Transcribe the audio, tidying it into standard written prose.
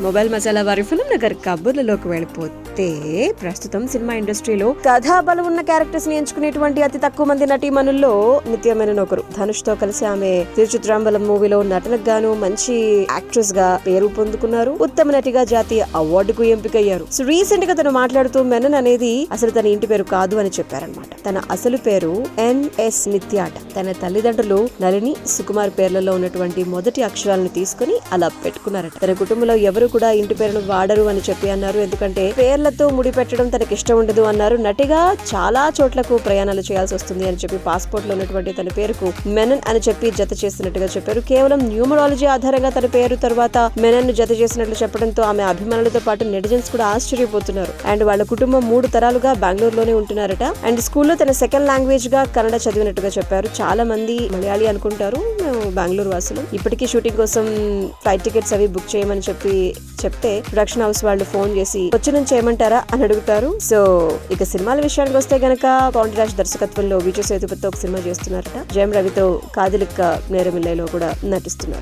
Mobile masala వారి film Nagar కబుర్లలోకి వెళ్ళిపోతే ప్రస్తుతం సినిమా ఇండస్ట్రీలో కథాబలం ఉన్న క్యారెక్టర్స్ ని ఎంచుకునేటువంటి అతి తక్కువ మంది నటీమణుల్లో నిత్య మేనన్ ఒకరు. ధనుష్ తో కలిసి ఆమె తిరుచిత్రాంబలం మూవీలో నటనకు గాను మంచి యాక్ట్రెస్ గా పేరు పొందుకున్నారు. ఉత్తమ నటిగా జాతీయ అవార్డుకు ఎంపికయ్యారు. సో రీసెంట్ గా తను మాట్లాడుతూ మెనన్ అనేది అసలు తన ఇంటి పేరు కాదు అని చెప్పారనమాట. తన అసలు పేరు ఎన్ఎస్ నిత్య అట. తన తల్లిదండ్రులు నళిని, సుకుమార్ పేర్లలో ఉన్నటువంటి మొదటి అక్షరాలను తీసుకుని అలా పెట్టుకున్నారట. తన కుటుంబంలో ఎవరు కూడా ఇంటి పేరును వాడరు అని చెప్పి అన్నారు. ఎందుకంటే పేర్లతో ముడి పెట్టడం తనకి ఇష్టం ఉండదు అన్నారు. నటిగా చాలా చోట్లకు ప్రయాణాలు చేయాల్సి వస్తుంది అని చెప్పి పాస్పోర్ట్ లో ఉన్నటువంటి తన పేరుకు మెనన్ అని చెప్పి జత చేసినట్టుగా చెప్పారు. కేవలం న్యూమరాలజీ ఆధారంగా తన పేరు తర్వాత మెనన్ జత చేసినట్లు చెప్పడంతో ఆమె అభిమానులతో పాటు నెటిజన్స్ కూడా ఆశ్చర్యపోతున్నారు. అండ్ వాళ్ళ కుటుంబం 3 తరాలుగా బెంగళూరులోనే ఉంటున్నారట. అండ్ స్కూల్లో తన సెకండ్ లాంగ్వేజ్ గా కన్నడ చదివినట్టుగా చెప్పారు. చాలా మంది మలయాళీ అనుకుంటారు, మేము బెంగళూరు వాసులు. ఇప్పటికీ షూటింగ్ కోసం ఫ్లైట్ టికెట్స్ అవి బుక్ చేయమని చెప్తే ప్రొడక్షన్ హౌస్ వాళ్ళు ఫోన్ చేసి వచ్చి నుంచి చేయమంటారా అని అడుగుతారు. సో ఇక సినిమాల విషయానికి వస్తే గనక పాండిరాజ్ దర్శకత్వంలో విజయ్ సేతుపతితో ఒక సినిమా చేస్తున్నారట. జయం రవితో కాదిలిక్క నేరమిల్లైలో కూడా నటిస్తున్నారు.